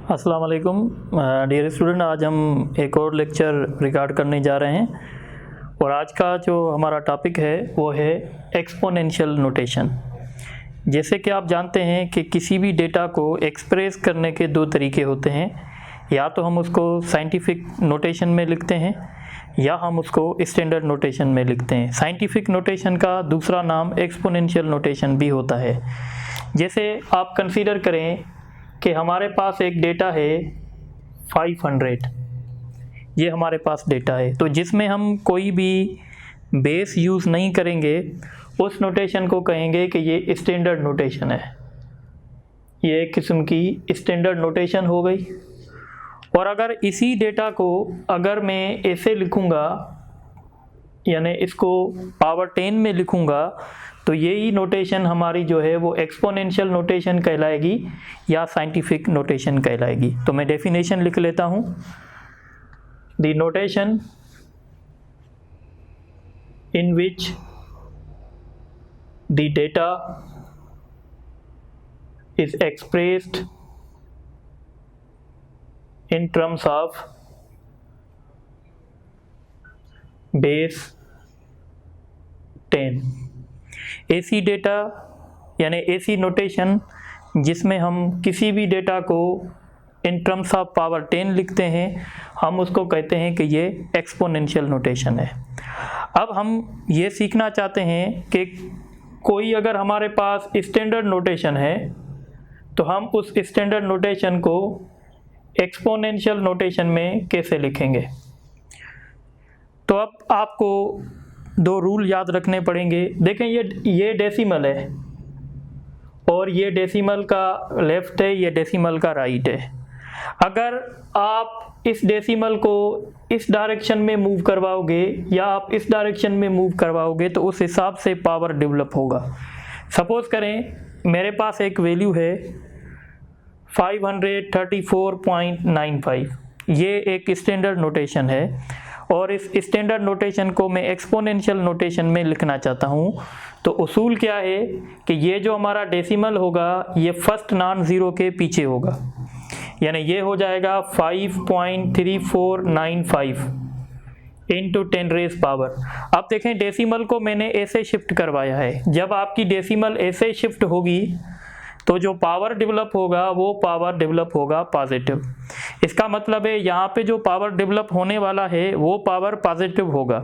अस्सलाम वालेकुम dear student, आज हम एक और लेक्चर रिकॉर्ड करने जा रहे हैं और आज का जो हमारा टॉपिक है वो है एक्सपोनेंशियल नोटेशन। जैसे कि आप जानते हैं कि किसी भी डेटा को एक्सप्रेस करने के दो तरीके होते हैं, या तो हम उसको साइंटिफिक नोटेशन में लिखते हैं या हम उसको स्टैंडर्ड नोटेशन में लिखते हैं। साइंटिफिक नोटेशन का दूसरा नाम एक्सपोनेंशियल नोटेशन भी होता है। जैसे आप कंसीडर करें कि हमारे पास एक डेटा है 500, ये हमारे पास डेटा है, तो जिसमें हम कोई भी बेस यूज़ नहीं करेंगे उस नोटेशन को कहेंगे कि ये स्टैंडर्ड नोटेशन है। ये एक किस्म की स्टैंडर्ड नोटेशन हो गई। और अगर इसी डेटा को अगर मैं ऐसे लिखूँगा, यानी इसको पावर 10 में लिखूँगा, तो यही नोटेशन हमारी जो है वो एक्सपोनेंशियल नोटेशन कहलाएगी या साइंटिफिक नोटेशन कहलाएगी। तो मैं डेफिनेशन लिख लेता हूँ। The notation in which the data is expressed in terms of base 10। ऐसी डेटा यानी ऐसी नोटेशन जिसमें हम किसी भी डेटा को इन टर्म्स ऑफ पावर 10 लिखते हैं, हम उसको कहते हैं कि ये एक्सपोनेंशियल नोटेशन है। अब हम ये सीखना चाहते हैं कि कोई अगर हमारे पास स्टैंडर्ड नोटेशन है तो हम उस स्टैंडर्ड नोटेशन को एक्सपोनेंशियल नोटेशन में कैसे लिखेंगे। तो अब आपको दो रूल याद रखने पड़ेंगे। देखें, ये डेसिमल है और ये डेसिमल का लेफ़्ट है, ये डेसिमल का राइट है। अगर आप इस डेसिमल को इस डायरेक्शन में मूव करवाओगे या आप इस डायरेक्शन में मूव करवाओगे तो उस हिसाब से पावर डेवलप होगा। सपोज़ करें मेरे पास एक वैल्यू है 534.95, ये एक स्टैंडर्ड नोटेशन है और इस स्टैंडर्ड नोटेशन को मैं एक्सपोनेंशियल नोटेशन में लिखना चाहता हूँ। तो उसूल क्या है कि ये जो हमारा डेसिमल होगा ये फर्स्ट नॉन ज़ीरो के पीछे होगा, यानी ये हो जाएगा 5.3495 इंटू 10 रेज़ पावर। अब देखें, डेसिमल को मैंने ऐसे शिफ्ट करवाया है। जब आपकी डेसिमल ऐसे शिफ्ट होगी तो जो पावर डेवलप होगा वो पावर डेवलप होगा पॉजिटिव। इसका मतलब है यहाँ पे जो पावर डेवलप होने वाला है वो पावर पॉजिटिव होगा।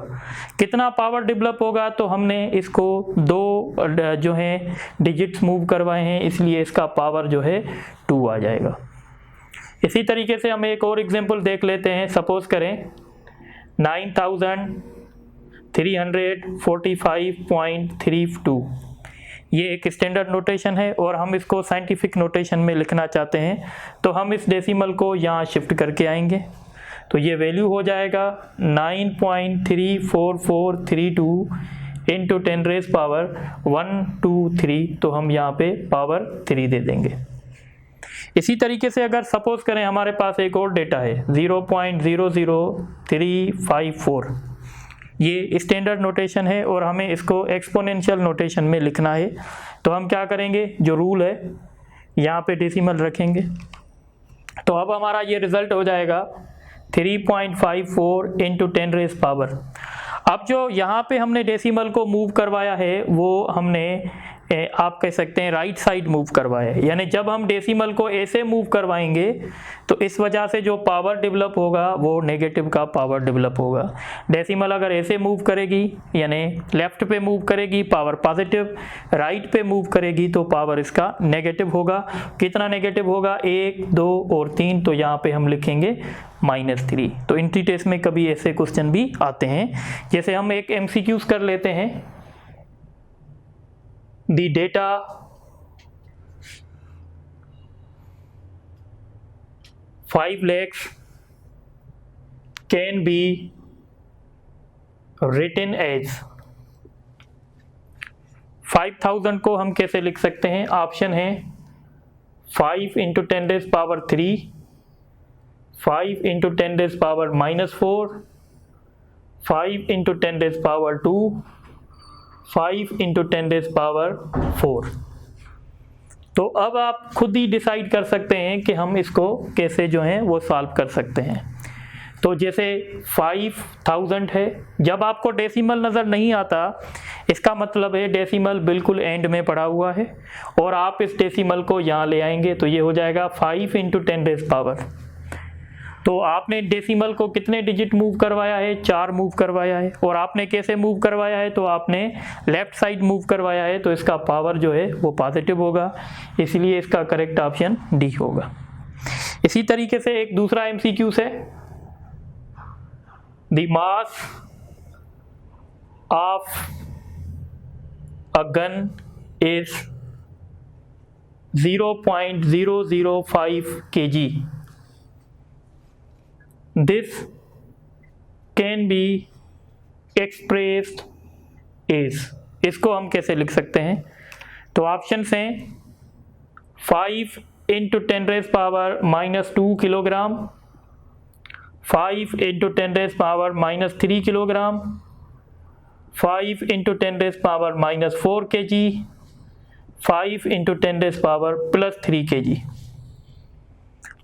कितना पावर डेवलप होगा, तो हमने इसको दो जो है डिजिट्स मूव करवाए हैं, इसलिए इसका पावर जो है 2 आ जाएगा। इसी तरीके से हम एक और एग्जांपल देख लेते हैं। सपोज करें 9345.32, ये एक स्टैंडर्ड नोटेशन है और हम इसको साइंटिफिक नोटेशन में लिखना चाहते हैं, तो हम इस डेसिमल को यहाँ शिफ्ट करके आएंगे। तो ये वैल्यू हो जाएगा 9.34432 इंटू 10 रेज़ पावर 123, तो हम यहाँ पे पावर 3 दे देंगे। इसी तरीके से अगर सपोज करें हमारे पास एक और डेटा है 0.00354, ये स्टैंडर्ड नोटेशन है और हमें इसको एक्सपोनेंशियल नोटेशन में लिखना है। तो हम क्या करेंगे, जो रूल है यहाँ पे डेसिमल रखेंगे। तो अब हमारा ये रिज़ल्ट हो जाएगा 3.54 इंटू 10 रेज़ पावर। अब जो यहाँ पे हमने डेसिमल को मूव करवाया है वो हमने आप कह सकते हैं राइट साइड मूव करवाया है, यानी जब हम डेसिमल को ऐसे मूव करवाएंगे तो इस वजह से जो पावर डेवलप होगा वो नेगेटिव का पावर डेवलप होगा। डेसिमल अगर ऐसे मूव करेगी यानी लेफ्ट पे मूव करेगी पावर पॉजिटिव, राइट पे मूव करेगी तो पावर इसका नेगेटिव होगा। कितना नेगेटिव होगा, 1, 2 और 3, तो यहाँ पे हम लिखेंगे -3। तो इंट्री टेस्ट में कभी ऐसे क्वेश्चन भी आते हैं। जैसे हम एक MCQs कर लेते हैं। The data $5 lakhs can be written as 5000 को हम कैसे लिख सकते हैं। ऑप्शन है 5 into 10 rays power 3, 5 into 10 rays power -4, 5 into 10 rays power 2, 5 into 10 rays power 4। तो अब आप खुद ही डिसाइड कर सकते हैं कि हम इसको कैसे जो है वो सॉल्व कर सकते हैं। तो जैसे 5000 है, जब आपको डेसिमल नज़र नहीं आता इसका मतलब है डेसिमल बिल्कुल एंड में पड़ा हुआ है और आप इस डेसिमल को यहाँ ले आएंगे तो ये हो जाएगा 5 × 10⁻⁴। तो आपने डेसिमल को कितने डिजिट मूव करवाया है? 4 मूव करवाया है। और आपने कैसे मूव करवाया है? तो आपने लेफ्ट साइड मूव करवाया है, तो इसका पावर जो है वो पॉजिटिव होगा, इसलिए इसका करेक्ट ऑप्शन डी होगा। इसी तरीके से एक दूसरा MCQ से, the mass of a gun is 0.005 kg. This can be expressed as, इसको हम कैसे लिख सकते हैं? तो ऑप्शन हैं 5 × 10⁻⁻² किलोग्राम, 5 × 10⁻³ किलोग्राम, 5 × 10⁻⁴ kg, 5 × 10⁻+3 kg।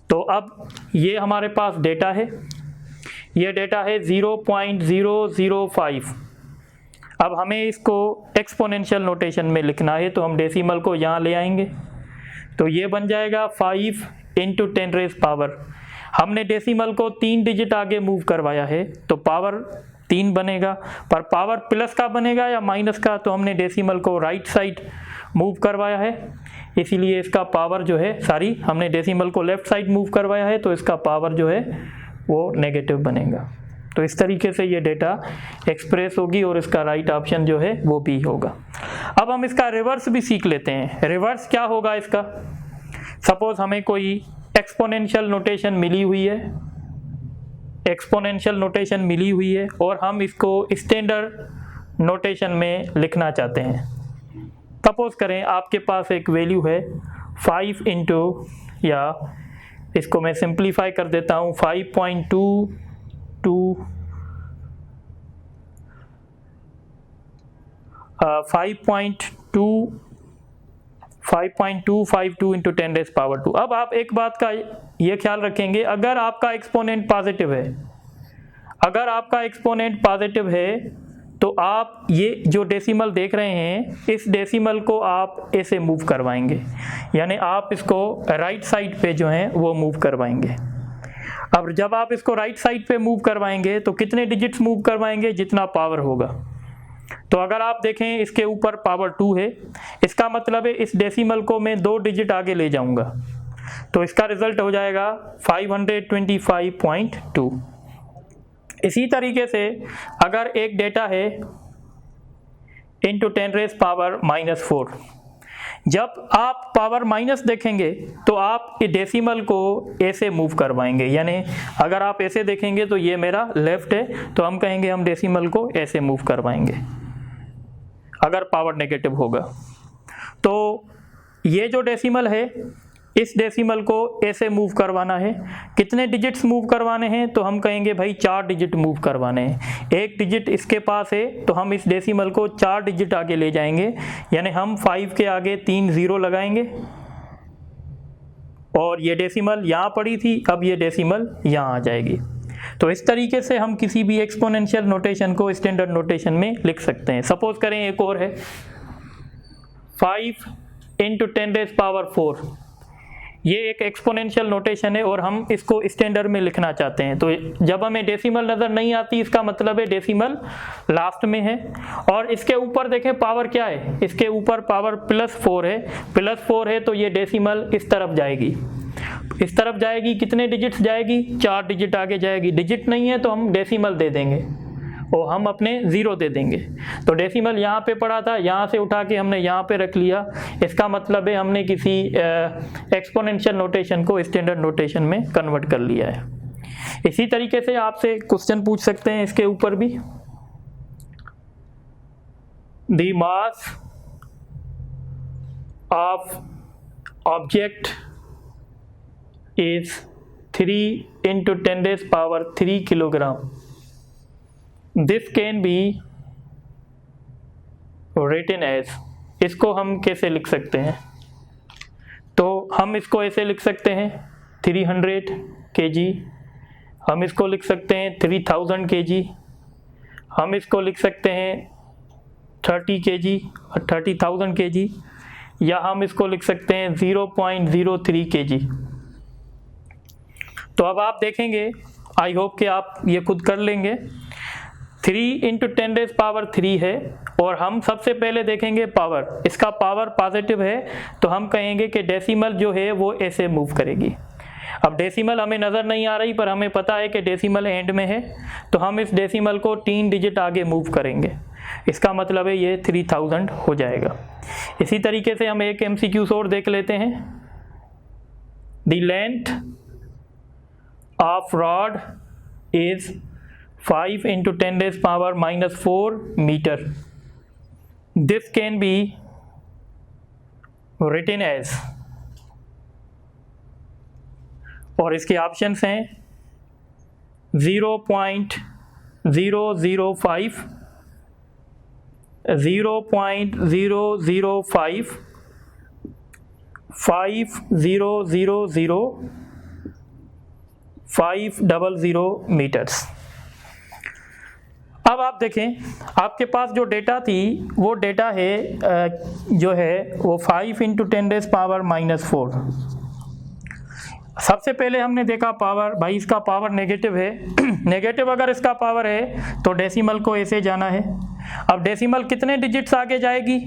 तो अब ये हमारे पास डेटा है, ये डेटा है 0.005। अब हमें इसको एक्सपोनेंशियल नोटेशन में लिखना है, तो हम डेसिमल को यहाँ ले आएंगे, तो ये बन जाएगा 5 × 10⁻। हमने डेसिमल को 3 डिजिट आगे मूव करवाया है तो पावर 3 बनेगा, पर पावर प्लस का बनेगा या माइनस का? तो हमने डेसिमल को राइट साइड मूव करवाया है, इसीलिए इसका पावर जो है, हमने डेसिमल को लेफ्ट साइड मूव करवाया है तो इसका पावर जो है वो नेगेटिव बनेगा। तो इस तरीके से ये डेटा एक्सप्रेस होगी और इसका राइट ऑप्शन जो है वो बी होगा। अब हम इसका रिवर्स भी सीख लेते हैं। रिवर्स क्या होगा इसका? सपोज हमें कोई एक्सपोनेंशियल नोटेशन मिली हुई है, एक्सपोनेंशियल नोटेशन मिली हुई है और हम इसको स्टैंडर्ड नोटेशन में लिखना चाहते हैं। सपोज करें आपके पास एक वैल्यू है 5 × या इसको मैं सिंप्लीफाई कर देता हूँ 5.252 × 10⁻²। अब आप एक बात का ये ख्याल रखेंगे, अगर आपका एक्सपोनेंट पॉजिटिव है, अगर आपका एक्सपोनेंट पॉजिटिव है तो आप ये जो डेसिमल देख रहे हैं, इस डेसिमल को आप ऐसे मूव करवाएंगे, यानी आप इसको राइट साइड पे जो है वो मूव करवाएंगे। अब जब आप इसको राइट साइड पे मूव करवाएंगे तो कितने डिजिट्स मूव करवाएंगे? जितना पावर होगा। तो अगर आप देखें इसके ऊपर पावर 2 है, इसका मतलब है इस डेसिमल को मैं 2 डिजिट आगे ले जाऊंगा, तो इसका रिजल्ट हो जाएगा 525.2। इसी तरीके से अगर एक डेटा है × 10⁻⁻⁴, जब आप पावर माइनस देखेंगे तो आप ये डेसिमल को ऐसे मूव करवाएंगे, यानी अगर आप ऐसे देखेंगे तो ये मेरा लेफ्ट है, तो हम कहेंगे हम डेसिमल को ऐसे मूव करवाएंगे अगर पावर नेगेटिव होगा। तो ये जो डेसिमल है, इस डेसिमल को ऐसे मूव करवाना है। कितने डिजिट्स मूव करवाने हैं? तो हम कहेंगे भाई 4 डिजिट मूव करवाने हैं। एक डिजिट इसके पास है तो हम इस डेसिमल को 4 डिजिट आगे ले जाएंगे, यानी हम 5 के आगे 3 0 लगाएंगे और ये डेसिमल यहाँ पड़ी थी, अब ये डेसिमल यहाँ आ जाएगी। तो इस तरीके से हम किसी भी एक्सपोनेंशियल नोटेशन को स्टैंडर्ड नोटेशन में लिख सकते हैं। सपोज करें एक और है 5 × 10⁻⁴। ये एक एक्सपोनेंशियल नोटेशन है और हम इसको स्टैंडर्ड में लिखना चाहते हैं। तो जब हमें डेसिमल नज़र नहीं आती, इसका मतलब है डेसिमल लास्ट में है। और इसके ऊपर देखें पावर क्या है, इसके ऊपर पावर +4 है, +4 है तो ये डेसिमल इस तरफ जाएगी, इस तरफ जाएगी। कितने डिजिट्स जाएगी? 4 डिजिट आगे जाएगी। डिजिट नहीं है तो हम डेसिमल दे देंगे और हम अपने 0 दे देंगे। तो डेसिमल यहाँ पे पड़ा था, यहाँ से उठा के हमने यहाँ पे रख लिया, इसका मतलब है हमने किसी एक्सपोनेंशियल नोटेशन को स्टैंडर्ड नोटेशन में कन्वर्ट कर लिया है। इसी तरीके से आपसे क्वेश्चन पूछ सकते हैं इसके ऊपर भी। The mass of object is 3 × 10⁻³ kilogram. This can be written as, इसको हम कैसे लिख सकते हैं? तो हम इसको ऐसे लिख सकते हैं 300 kg, हम इसको लिख सकते हैं 3000 kg, हम इसको लिख सकते हैं 30 kg और 30,000 kg, या हम इसको लिख सकते हैं 0.03 kg। तो अब आप देखेंगे, आई होप कि आप ये खुद कर लेंगे। 3 × 10⁻³ है और हम सबसे पहले देखेंगे पावर, इसका पावर पॉजिटिव है तो हम कहेंगे कि डेसिमल जो है वो ऐसे मूव करेगी। अब डेसिमल हमें नज़र नहीं आ रही पर हमें पता है कि डेसिमल एंड में है, तो हम इस डेसिमल को 3 डिजिट आगे मूव करेंगे, इसका मतलब है ये 3000 हो जाएगा। इसी तरीके से हम एक MCQ और देख लेते हैं। The length of rod is 5 × 10⁻⁻4 metre. This can be written as, और इसके ऑप्शंस हैं 0.005, 0.005, 5000, 500 मीटर्स। अब आप देखें, आपके पास जो डेटा थी वो डेटा है जो है वो 5 × 10⁻⁻4। सबसे पहले हमने देखा पावर, भाई इसका पावर नेगेटिव है। नेगेटिव अगर इसका पावर है तो डेसिमल को ऐसे जाना है। अब डेसिमल कितने डिजिट्स आगे जाएगी,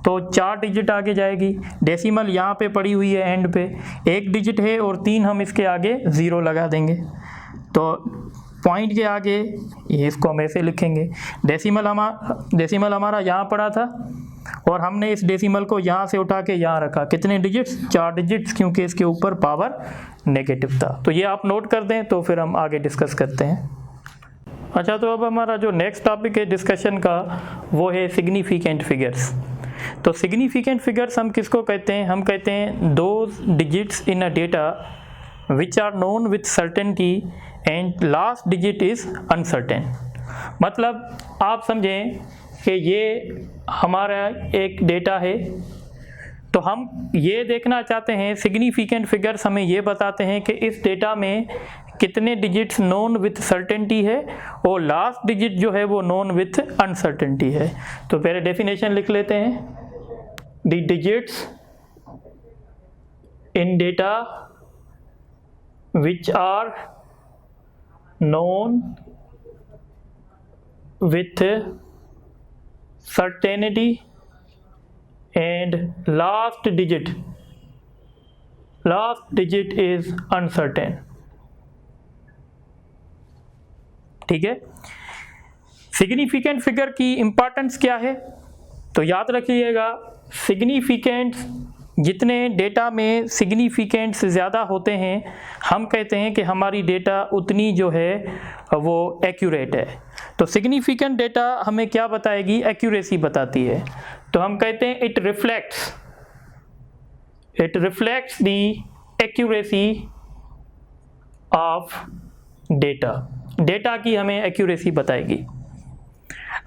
तो 4 डिजिट आगे जाएगी। डेसिमल यहाँ पे पड़ी हुई है एंड पे, 1 डिजिट है और 3 हम इसके आगे 0 लगा देंगे। तो पॉइंट के आगे ये इसको हम ऐसे लिखेंगे। डेसिमल हमारा यहाँ पड़ा था और हमने इस डेसिमल को यहाँ से उठा के यहाँ रखा। कितने डिजिट्स, 4 डिजिट्स, क्योंकि इसके ऊपर पावर नेगेटिव था। तो ये आप नोट कर दें, तो फिर हम आगे डिस्कस करते हैं। अच्छा, तो अब हमारा जो नेक्स्ट टॉपिक है डिस्कशन का वो है सिग्निफिकेंट फिगर्स। तो सिग्निफिकेंट फिगर्स हम किसको कहते हैं? हम कहते हैं those digits in a data which are known with certainty and last digit is uncertain. मतलब आप समझें कि ये हमारा एक डेटा है, तो हम ये देखना चाहते हैं, सिग्निफिकेंट फिगर्स हमें ये बताते हैं कि इस डेटा में कितने डिजिट्स नोन विथ सर्टेनिटी है और लास्ट डिजिट जो है वो नोन विथ अनसर्टेनिटी है। तो पहले डेफिनेशन लिख लेते हैं। The digits in data which are known with certainty and last digit is uncertain। ठीक है, सिग्निफिकेंट फिगर की इंपॉर्टेंस क्या है? तो याद रखिएगा, सिग्निफिकेंट जितने डेटा में सिग्निफिकेंट्स ज़्यादा होते हैं, हम कहते हैं कि हमारी डेटा उतनी जो है वो एक्यूरेट है। तो सिग्निफिकेंट डेटा हमें क्या बताएगी? एक्यूरेसी बताती है। तो हम कहते हैं it reflects the accuracy of data. Data की हमें एक्यूरेसी बताएगी।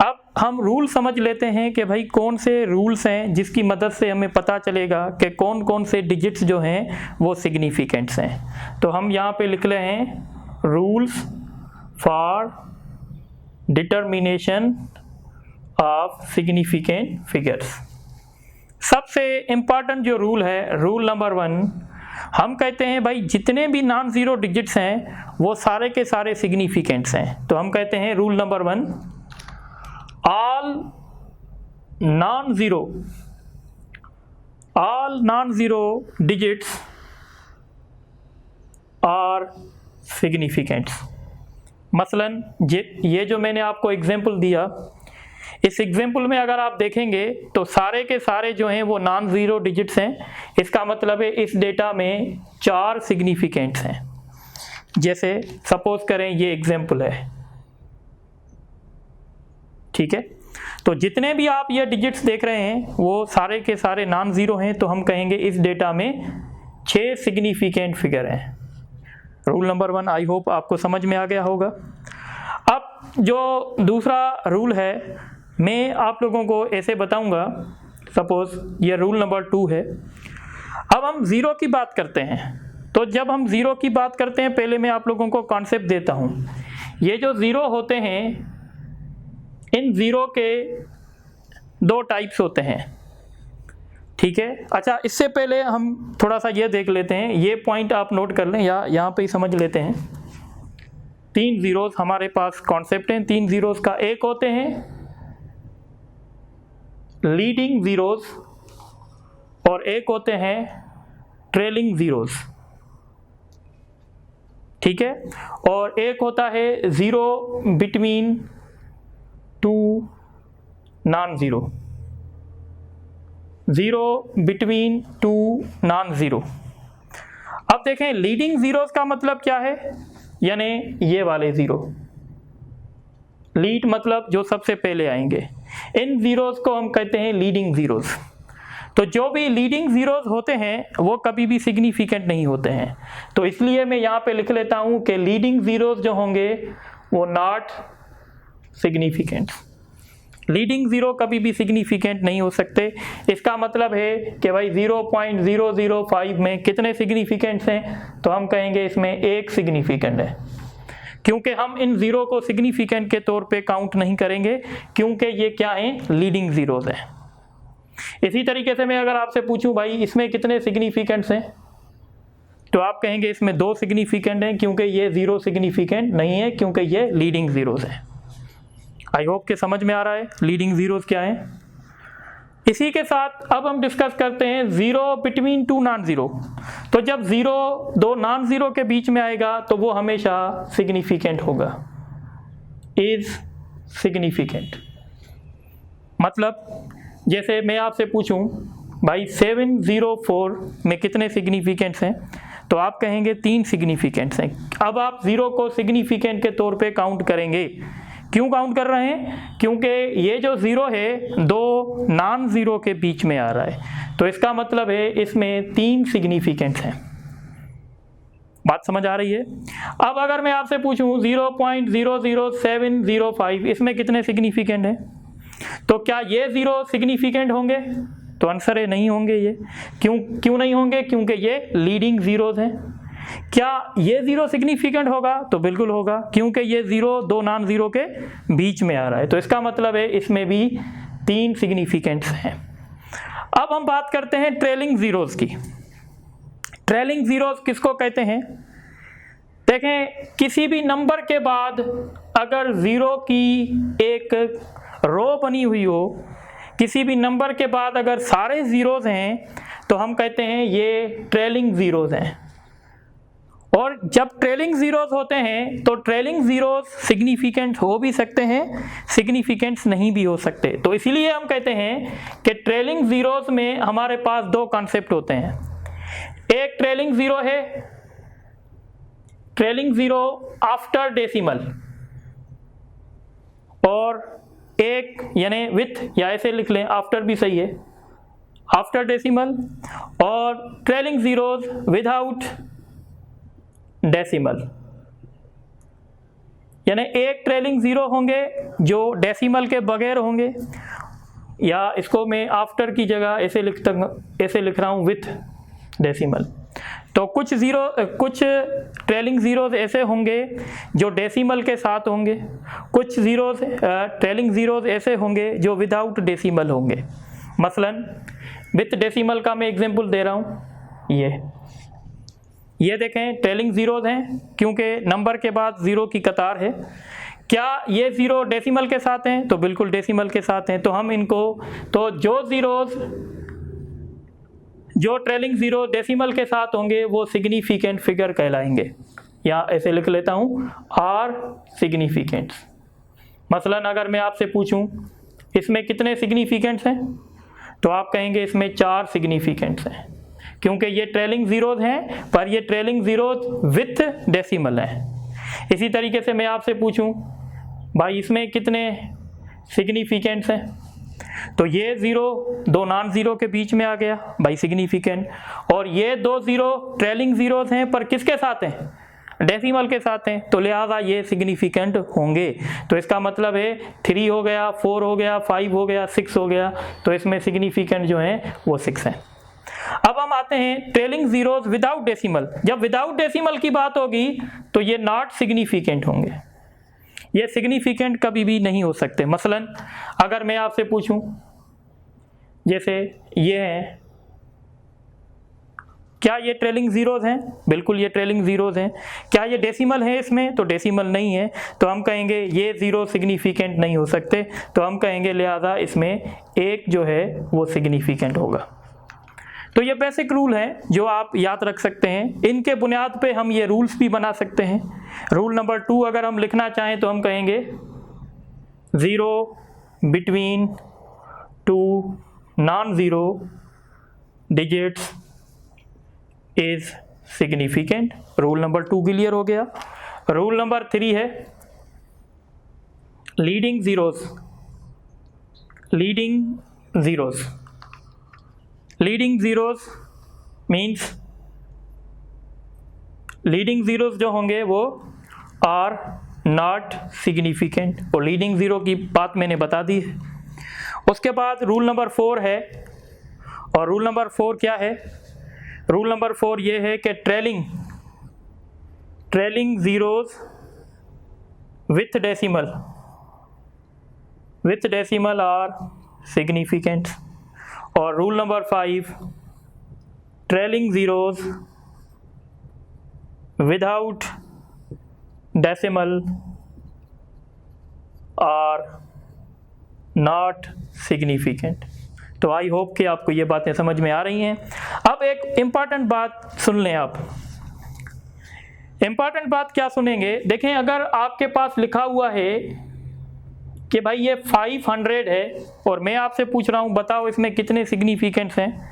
अब हम रूल समझ लेते हैं कि भाई कौन से रूल्स हैं जिसकी मदद से हमें पता चलेगा कि कौन कौन से डिजिट्स जो हैं वो सिग्निफिकेंट्स हैं। तो हम यहाँ पे लिख रहे हैं rules for determination of significant figures. सबसे इम्पॉर्टेंट जो रूल है, रूल नंबर 1, हम कहते हैं भाई जितने भी नॉन ज़ीरो डिजिट्स हैं वो सारे के सारे सिग्निफिकेंट्स हैं। तो हम कहते हैं rule number 1, all non-zero digits are significant। मसलन ये जो मैंने आपको एग्जाम्पल दिया, इस एग्जाम्पल में अगर आप देखेंगे तो सारे के सारे जो हैं वो नॉन ज़ीरो डिजिट्स हैं। इसका मतलब है इस डेटा में 4 सिग्निफिकेंट्स हैं। जैसे सपोज करें ये एग्जाम्पल है, ठीक है। तो जितने भी आप ये डिजिट्स देख रहे हैं वो सारे के सारे नॉन ज़ीरो हैं। तो हम कहेंगे इस डेटा में 6 सिग्निफिकेंट फिगर हैं। रूल नंबर 1 आई होप आपको समझ में आ गया होगा। अब जो दूसरा रूल है मैं आप लोगों को ऐसे बताऊंगा। सपोज ये रूल नंबर 2 है। अब हम ज़ीरो की बात करते हैं। तो जब हम ज़ीरो की बात करते हैं, पहले मैं आप लोगों को कॉन्सेप्ट देता हूँ। ये जो ज़ीरो होते हैं, इन ज़ीरो के दो टाइप्स होते हैं, ठीक है। अच्छा, इससे पहले हम थोड़ा सा ये देख लेते हैं, ये पॉइंट आप नोट कर लें या यहाँ पे ही समझ लेते हैं। तीन ज़ीरोज़ हमारे पास कॉन्सेप्ट हैं। तीन ज़ीरोज़ का, एक होते हैं लीडिंग ज़ीरोज़ और एक होते हैं ट्रेलिंग ज़ीरोज़, ठीक है। और एक होता है zero between two non zero, zero between two non zero. अब देखें, लीडिंग ज़ीरोज़ का मतलब क्या है, यानी ये वाले ज़ीरो। लीड मतलब जो सबसे पहले आएंगे, इन ज़ीरोज़ को हम कहते हैं लीडिंग ज़ीरोज़। तो जो भी लीडिंग ज़ीरोज़ होते हैं वो कभी भी सिग्निफिकेंट नहीं होते हैं। तो इसलिए मैं यहाँ पे लिख लेता हूँ कि लीडिंग ज़ीरोज़ जो होंगे वो नॉट सिग्निफिकेंट। लीडिंग ज़ीरो कभी भी सिग्निफिकेंट नहीं हो सकते। इसका मतलब है कि भाई 0.005 में कितने सिग्निफिकेंट्स हैं, तो हम कहेंगे इसमें एक सिग्निफिकेंट है, क्योंकि हम इन ज़ीरो को सिग्निफिकेंट के तौर पे काउंट नहीं करेंगे, क्योंकि ये क्या हैं, लीडिंग ज़ीरोज़ हैं। इसी तरीके से मैं अगर आपसे पूछूं भाई इसमें कितने सिग्निफिकेंट्स हैं, तो आप कहेंगे इसमें दो सिग्निफिकेंट हैं, क्योंकि ये ज़ीरो सिग्निफिकेंट नहीं है, क्योंकि ये लीडिंग ज़ीरोज़ हैं। आई होप कि समझ में आ रहा है लीडिंग ज़ीरोज़ क्या है। इसी के साथ अब हम डिस्कस करते हैं zero between two non zero. तो जब ज़ीरो दो नॉन ज़ीरो के बीच में आएगा तो वो हमेशा सिग्निफिकेंट होगा, इज़ सिग्निफिकेंट। मतलब जैसे मैं आपसे पूछूं भाई 704 में कितने सिग्निफिकेंट्स हैं, तो आप कहेंगे तीन सिग्निफिकेंट्स हैं। अब आप ज़ीरो को सिग्निफिकेंट के तौर पे काउंट करेंगे। क्यों काउंट कर रहे हैं, क्योंकि ये जो ज़ीरो है दो नॉन ज़ीरो के बीच में आ रहा है, तो इसका मतलब है इसमें तीन सिग्निफिकेंट्स हैं। बात समझ आ रही है। अब अगर मैं आपसे पूछूं 0.00705 इसमें कितने सिग्निफिकेंट हैं, तो क्या ये ज़ीरो सिग्निफिकेंट होंगे, तो आंसर है नहीं होंगे। ये क्यों नहीं होंगे, क्योंकि ये लीडिंग ज़ीरोज़ हैं। क्या ये ज़ीरो सिग्निफिकेंट होगा, तो बिल्कुल होगा, क्योंकि ये ज़ीरो दो नॉन ज़ीरो के बीच में आ रहा है, तो इसका मतलब है इसमें भी तीन सिग्निफिकेंट्स हैं। अब हम बात करते हैं ट्रेलिंग ज़ीरोज़ की। ट्रेलिंग ज़ीरोज़ किसको कहते हैं, देखें किसी भी नंबर के बाद अगर ज़ीरो की एक रो बनी हुई हो, किसी भी नंबर के बाद अगर सारे ज़ीरोज़ हैं, तो हम कहते हैं ये ट्रेलिंग ज़ीरोज़ हैं। और जब ट्रेलिंग ज़ीरोज़ होते हैं तो ट्रेलिंग ज़ीरोज़ सिग्निफिकेंट हो भी सकते हैं, सिग्निफिकेंट्स नहीं भी हो सकते। तो इसीलिए हम कहते हैं कि ट्रेलिंग ज़ीरोज़ में हमारे पास दो कॉन्सेप्ट होते हैं। एक ट्रेलिंग ज़ीरो है, ट्रेलिंग ज़ीरो आफ्टर डेसिमल, और एक यानी विथ, या ऐसे लिख लें आफ्टर भी सही है, आफ्टर डेसिमल, और ट्रेलिंग ज़ीरोज़ विदाउट डेसिमल। यानी एक ट्रेलिंग ज़ीरो होंगे जो डेसिमल के बगैर होंगे, या इसको मैं आफ्टर की जगह ऐसे लिख रहा हूँ विथ डेसिमल। तो कुछ ट्रेलिंग ज़ीरोज़ ऐसे होंगे जो डेसिमल के साथ होंगे, कुछ ट्रेलिंग ज़ीरोज़ ऐसे होंगे जो विदाउट डेसिमल होंगे। मसलन विथ डेसिमल का मैं एग्जांपल दे रहा हूँ। ये देखें ट्रेलिंग ज़ीरोज़ हैं, क्योंकि नंबर के बाद ज़ीरो की कतार है। क्या ये ज़ीरो डेसिमल के साथ हैं, तो बिल्कुल डेसिमल के साथ हैं। तो हम इनको, तो जो ट्रेलिंग ज़ीरो डेसिमल के साथ होंगे वो सिग्निफिकेंट फिगर कहलाएंगे, या ऐसे लिख लेता हूँ आर सिग्निफिकेंट्स। मसलन अगर मैं आपसे पूछूं इसमें कितने सिग्निफिकेंट्स हैं, तो आप कहेंगे इसमें 4 सिग्निफिकेंट्स हैं, क्योंकि ये ट्रेलिंग ज़ीरोज़ हैं, पर ये ट्रेलिंग ज़ीरोज़ विथ डेसिमल हैं। इसी तरीके से मैं आपसे पूछूं भाई इसमें कितने सिग्निफिकेंट्स हैं, तो ये ज़ीरो दो नॉन ज़ीरो के बीच में आ गया भाई सिग्निफिकेंट, और ये दो ज़ीरो ट्रेलिंग ज़ीरोज़ हैं पर किसके साथ हैं, डेसिमल के साथ हैं, तो लिहाजा ये सिग्निफिकेंट होंगे। तो इसका मतलब है 3 हो गया, 4 हो गया, 5 हो गया, 6 हो गया, तो इसमें सिग्निफिकेंट जो है वो 6 हैं। अब हम आते हैं ट्रेलिंग जीरोज विदाउट डेसिमल। जब विदाउट डेसिमल की बात होगी तो ये नॉट सिग्निफिकेंट होंगे, ये सिग्निफिकेंट कभी भी नहीं हो सकते। मसलन अगर मैं आपसे पूछूं, जैसे ये हैं, क्या ये ट्रेलिंग जीरोज हैं? बिल्कुल ये ट्रेलिंग जीरोज हैं। क्या ये डेसिमल है इसमें? तो डेसिमल नहीं है, तो हम कहेंगे ये जीरो सिग्निफिकेंट नहीं हो सकते, तो हम कहेंगे लिहाजा इसमें एक जो है वो सिग्निफिकेंट होगा। तो ये बेसिक रूल हैं जो आप याद रख सकते हैं। इनके बुनियाद पे हम ये रूल्स भी बना सकते हैं। रूल नंबर 2 अगर हम लिखना चाहें तो हम कहेंगे 0 between 2 non zero digits is significant. Rule number 2 clear हो गया। रूल नंबर 3 है leading zeros. Leading zeros, leading zeros means leading zeros जो होंगे वो आर नॉट सिग्निफिकेंट, और लीडिंग जीरो की बात मैंने बता दी है। उसके बाद रूल नंबर 4 है, और रूल नंबर 4 क्या है? रूल नंबर 4 ये है कि trailing zeros with decimal are significant. और rule number 5 trailing zeros without decimal are not significant. तो आई होप कि आपको ये बातें समझ में आ रही हैं। अब एक इम्पॉर्टेंट बात सुन लें आप। इम्पॉर्टेंट बात क्या सुनेंगे? देखें, अगर आपके पास लिखा हुआ है कि भाई ये 500 है और मैं आपसे पूछ रहा हूँ बताओ इसमें कितने सिग्निफिकेंट्स हैं,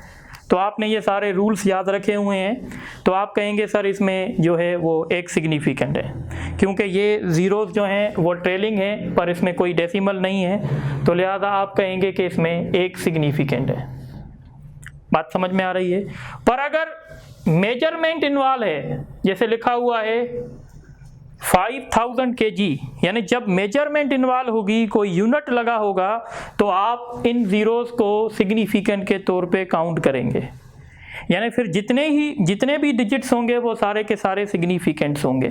तो आपने ये सारे रूल्स याद रखे हुए हैं, तो आप कहेंगे सर इसमें जो है वो एक सिग्निफिकेंट है, क्योंकि ये ज़ीरोज़ जो हैं वो ट्रेलिंग है पर इसमें कोई डेसिमल नहीं है, तो लिहाजा आप कहेंगे कि इसमें एक सिग्निफिकेंट है। बात समझ में आ रही है? पर अगर मेजरमेंट इन्वॉल्व है, जैसे लिखा हुआ है 5000 kg, यानी जब मेजरमेंट इन्वॉल्व होगी, कोई यूनिट लगा होगा, तो आप इन ज़ीरोज़ को सिग्निफिकेंट के तौर पे काउंट करेंगे। यानी फिर जितने भी डिजिट्स होंगे वो सारे के सारे सिग्निफिकेंट्स होंगे।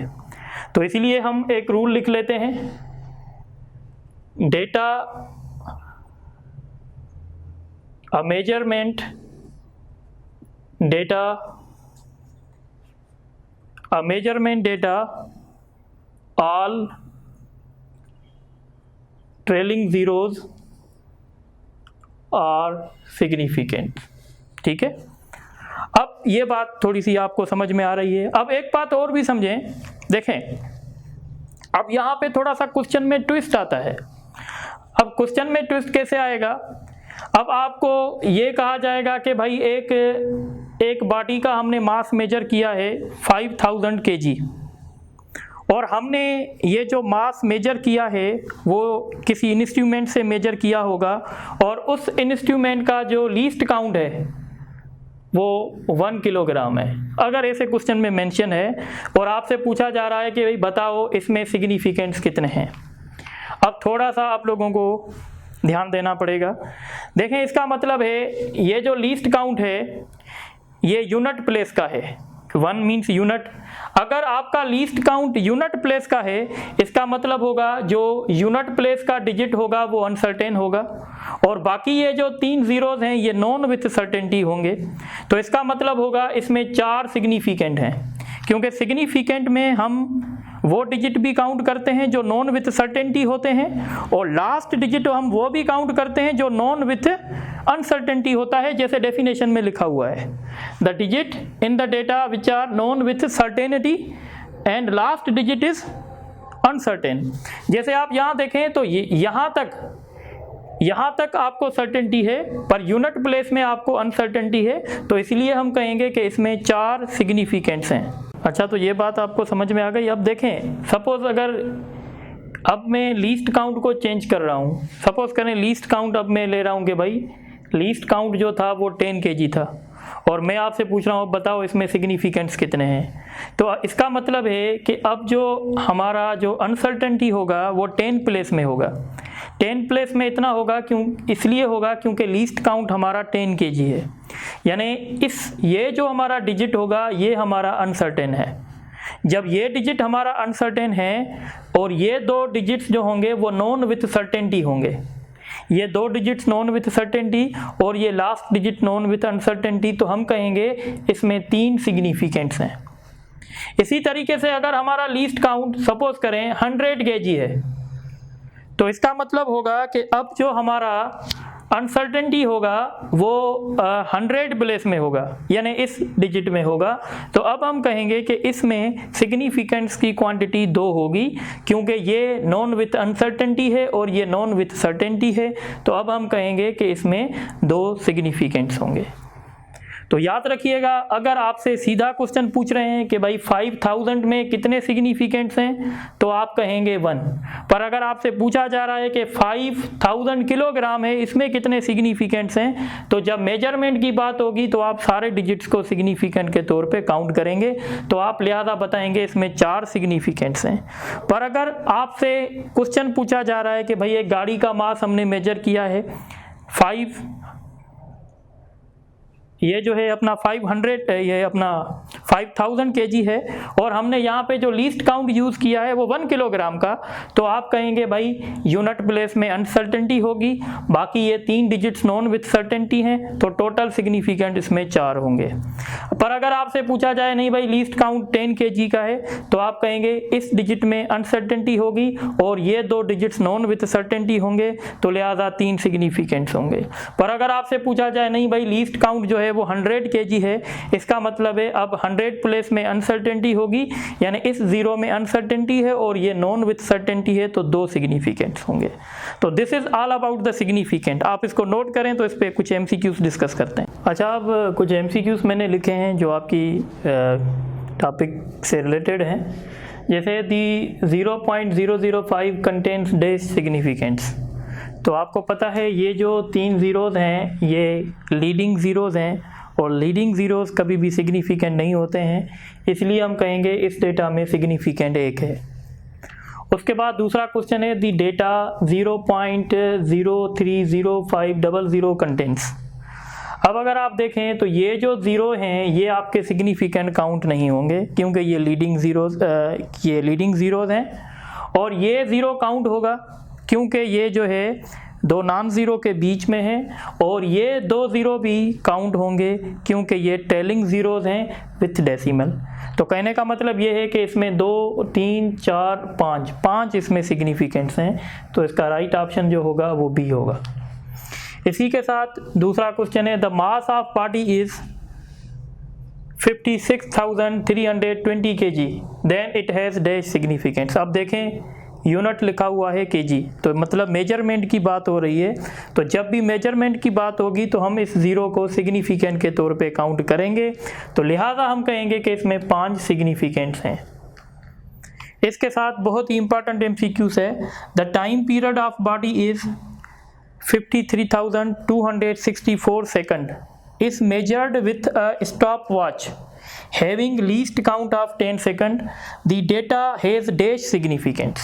तो इसलिए हम एक रूल लिख लेते हैं, data a measurement data all trailing zeros are significant। ठीक है, अब ये बात थोड़ी सी आपको समझ में आ रही है। अब एक बात और भी समझें, देखें अब यहाँ पे थोड़ा सा क्वेश्चन में ट्विस्ट आता है। अब क्वेश्चन में ट्विस्ट कैसे आएगा? अब आपको ये कहा जाएगा कि भाई एक बॉडी का हमने मास मेजर किया है 5000 kg, और हमने ये जो मास मेजर किया है वो किसी इंस्ट्रूमेंट से मेजर किया होगा, और उस इंस्ट्रूमेंट का जो लीस्ट काउंट है वो 1 किलोग्राम है। अगर ऐसे क्वेश्चन में मेंशन है और आपसे पूछा जा रहा है कि भाई बताओ इसमें सिग्निफिकेंट्स कितने हैं, अब थोड़ा सा आप लोगों को ध्यान देना पड़ेगा। देखें, इसका मतलब है ये जो लीस्ट काउंट है ये यूनिट प्लेस का है। 1 मीन्स यूनिट। अगर आपका लीस्ट काउंट यूनिट प्लेस का है, इसका मतलब होगा जो यूनिट प्लेस का डिजिट होगा वो अनसर्टेन होगा, और बाकी ये जो 3 ज़ीरोज़ हैं ये नॉन विथ सर्टेनिटी होंगे। तो इसका मतलब होगा इसमें 4 सिग्निफिकेंट हैं, क्योंकि सिग्निफिकेंट में हम वो डिजिट भी काउंट करते हैं जो नॉन विथ सर्टेनिटी होते हैं, और लास्ट डिजिट हम वो भी काउंट करते हैं जो नॉन विथ अनसर्टेनिटी होता है, जैसे डेफिनेशन में लिखा हुआ है, the digit in the data which are known with certainty and last digit is uncertain. जैसे आप यहाँ देखें तो यहाँ तक आपको सर्टेनिटी है, पर यूनिट प्लेस में आपको अनसर्टेनिटी है, तो इसलिए हम कहेंगे कि इसमें 4 सिग्निफिकेंट्स हैं। अच्छा, तो ये बात आपको समझ में आ गई। अब देखें, सपोज अगर अब मैं लीस्ट काउंट को चेंज कर रहा हूँ, सपोज करें लीस्ट काउंट अब मैं ले रहा हूँ कि भाई लीस्ट काउंट जो था वो 10 kg था, और मैं आपसे पूछ रहा हूँ बताओ इसमें सिग्निफिकेंट्स कितने हैं। तो इसका मतलब है कि अब जो हमारा जो अनसर्टेनिटी होगा वो 10 प्लेस में होगा। 10 प्लेस में इतना होगा इसलिए होगा क्योंकि लीस्ट काउंट हमारा 10 kg है, यानी ये जो हमारा डिजिट होगा ये हमारा अनसर्टेन है। जब ये डिजिट हमारा अनसर्टेन है और ये 2 डिजिट्स जो होंगे वो नॉन विथ सर्टेनिटी होंगे, ये 2 डिजिट्स नॉन विथ सर्टेनिटी और ये last digit non with uncertainty, तो हम कहेंगे इसमें 3 सिग्निफिकेंट्स हैं। इसी तरीके से अगर हमारा लीस्ट काउंट सपोज करें 100 kg है, तो इसका मतलब होगा कि अब जो हमारा अनसर्टेनिटी होगा वो 100 प्लेस में होगा, यानी इस डिजिट में होगा। तो अब हम कहेंगे कि इसमें सिग्निफिकेंट्स की क्वांटिटी 2 होगी, क्योंकि ये नॉन विथ अनसर्टेनिटी है और ये नॉन विथ सर्टेनिटी है। तो अब हम कहेंगे कि इसमें 2 सिग्निफिकेंट्स होंगे। तो याद रखिएगा, अगर आपसे सीधा क्वेश्चन पूछ रहे हैं कि भाई 5000 में कितने सिग्निफिकेंट्स हैं, तो आप कहेंगे 1। पर अगर आपसे पूछा जा रहा है कि 5000 किलोग्राम है, इसमें कितने सिग्निफिकेंट्स हैं, तो जब मेजरमेंट की बात होगी तो आप सारे डिजिट्स को सिग्निफिकेंट के तौर पे काउंट करेंगे, तो आप लिहाजा बताएंगे इसमें 4 सिग्निफिकेंट्स हैं। पर अगर आपसे क्वेश्चन पूछा जा रहा है कि भाई एक गाड़ी का मास हमने मेजर किया है 5, ये जो है अपना 500, ये अपना 5000 kg है, और हमने यहाँ पे जो लीस्ट काउंट यूज़ किया है वो 1 किलोग्राम का, तो आप कहेंगे भाई यूनिट प्लेस में अनसर्टेनिटी होगी, बाकी ये 3 डिजिट्स नॉन विथ सर्टेनिटी हैं, तो टोटल सिग्निफिकेंट इसमें 4 होंगे। पर अगर आपसे पूछा जाए नहीं भाई लीस्ट काउंट 10 kg का है, तो आप कहेंगे इस डिजिट में अनसर्टेनिटी होगी और ये 2 डिजिट्स नॉन विथ सर्टेनिटी होंगे, तो लिहाजा 3 सिग्निफिकेंट्स होंगे। पर अगर आपसे पूछा जाए नहीं भाई लीस्ट काउंट जो है वो 100 kg है, इसका मतलब है अब 100 प्लेस में अनसर्टेनिटी होगी, यानी इस 0 में अनसर्टेनिटी है और ये नॉन विथ सर्टेनिटी है, तो 2 सिग्निफिकेंट्स होंगे। तो this is all about the significant. आप इसको नोट करें तो इस पे कुछ MCQs डिस्कस करते हैं। अच्छा, अब कुछ MCQs मैंने लिखे हैं जो आपकी टॉपिक से रिलेटेड हैं, जैसे दी 0.005 कंटेन्स डैश सिग्निफिकेंट्स। तो आपको पता है ये जो 3 ज़ीरोज़ हैं ये लीडिंग ज़ीरोज़ हैं, और लीडिंग ज़ीरोज़ कभी भी सिग्निफिकेंट नहीं होते हैं, इसलिए हम कहेंगे इस डेटा में सिग्निफिकेंट 1 है। उसके बाद दूसरा क्वेश्चन है दी डेटा 0.0305000 कंटेंट्स। अब अगर आप देखें तो ये जो 0 हैं ये आपके सिग्निफिकेंट काउंट नहीं होंगे, क्योंकि ये लीडिंग ज़ीरोज़ हैं, और ये 0 काउंट होगा क्योंकि ये जो है 2 नॉन ज़ीरो के बीच में है, और ये 2 ज़ीरो भी काउंट होंगे क्योंकि ये टेलिंग ज़ीरोज़ हैं विथ डेसिमल। तो कहने का मतलब ये है कि इसमें 2, 3, 4, 5 इसमें सिग्निफिकेंट्स हैं, तो इसका राइट ऑप्शन जो होगा वो बी होगा। इसी के साथ दूसरा क्वेश्चन है the mass of body is 56,320 kg, then it has dash significants. अब देखें यूनिट लिखा हुआ है kg, तो मतलब मेजरमेंट की बात हो रही है, तो जब भी मेजरमेंट की बात होगी तो हम इस 0 को सिग्निफिकेंट के तौर पे काउंट करेंगे, तो लिहाजा हम कहेंगे कि इसमें 5 सिग्निफिकेंट्स हैं। इसके साथ बहुत ही इंपॉर्टेंट MCQs है the time period of body is 53,264 second is measured with a stopwatch having least count of 10 second. The data has dash significance.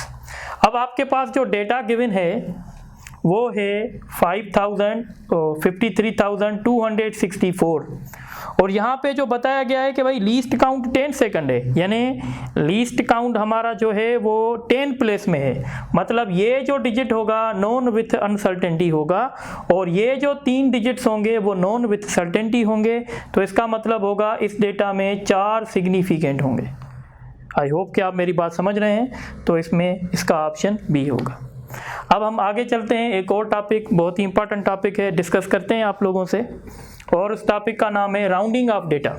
अब आपके पास जो डेटा गिवन है वो है 53,264, और यहाँ पे जो बताया गया है कि भाई लीस्ट काउंट 10 सेकंड है, यानी लीस्ट काउंट हमारा जो है वो 10 प्लेस में है, मतलब ये जो डिजिट होगा नॉन विथ अनसर्टेनिटी होगा, और ये जो 3 डिजिट्स होंगे वो नॉन विथ सर्टेनिटी होंगे, तो इसका मतलब होगा इस डेटा में 4 सिग्निफिकेंट होंगे। आई होप कि आप मेरी बात समझ रहे हैं, तो इसमें इसका ऑप्शन बी होगा। अब हम आगे चलते हैं, एक और टॉपिक बहुत ही इंपॉर्टेंट टॉपिक है, डिस्कस करते हैं आप लोगों से, और उस टॉपिक का नाम है rounding off data.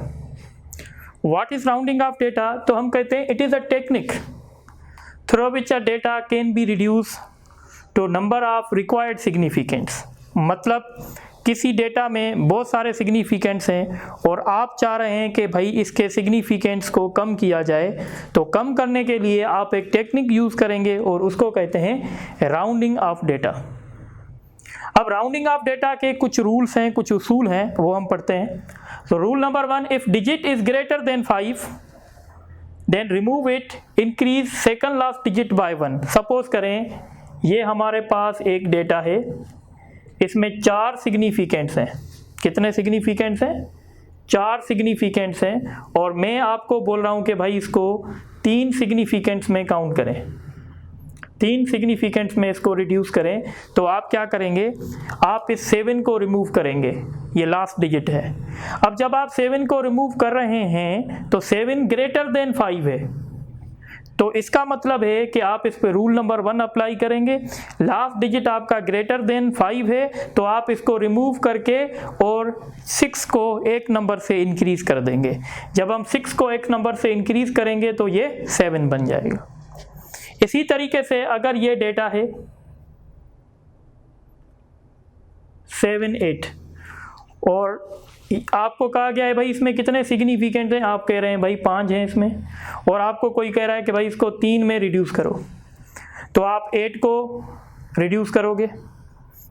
What is rounding off data? तो हम कहते हैं it is a technique through which a data can be reduce to number of required significants. मतलब किसी डेटा में बहुत सारे सिग्निफिकेंट्स हैं और आप चाह रहे हैं कि भाई इसके सिग्निफिकेंट्स को कम किया जाए, तो कम करने के लिए आप एक टेक्निक यूज़ करेंगे और उसको कहते हैं राउंडिंग ऑफ डेटा। अब राउंडिंग ऑफ डेटा के कुछ रूल्स हैं, कुछ उसूल हैं, वो हम पढ़ते हैं। तो rule number 1, if digit is greater than 5 then remove it, increase second last digit by 1। Suppose करें ये हमारे पास एक डेटा है, इसमें 4 सिग्निफिकेंट्स हैं। कितने सिग्निफिकेंट्स हैं? 4 सिग्निफिकेंट्स हैं, और मैं आपको बोल रहा हूँ कि भाई इसको 3 सिग्निफिकेंट्स में काउंट करें, 3 सिग्निफिकेंट्स में इसको रिड्यूस करें। तो आप क्या करेंगे, आप इस 7 को रिमूव करेंगे, ये लास्ट डिजिट है। अब जब आप 7 को रिमूव कर रहे हैं तो 7 ग्रेटर देन 5 है, तो इसका मतलब है कि आप इस पे रूल नंबर 1 अप्लाई करेंगे। लास्ट डिजिट आपका ग्रेटर देन 5 है, तो आप इसको रिमूव करके और 6 को एक नंबर से इंक्रीज कर देंगे। जब हम 6 को एक नंबर से इंक्रीज करेंगे तो ये 7 बन जाएगा। इसी तरीके से अगर ये डेटा है 7, 8 और आपको कहा गया है भाई इसमें कितने सिग्निफिकेंट हैं, आप कह रहे हैं भाई 5 हैं इसमें, और आपको कोई कह रहा है कि भाई इसको 3 में रिड्यूस करो, तो आप 8 को रिड्यूस करोगे।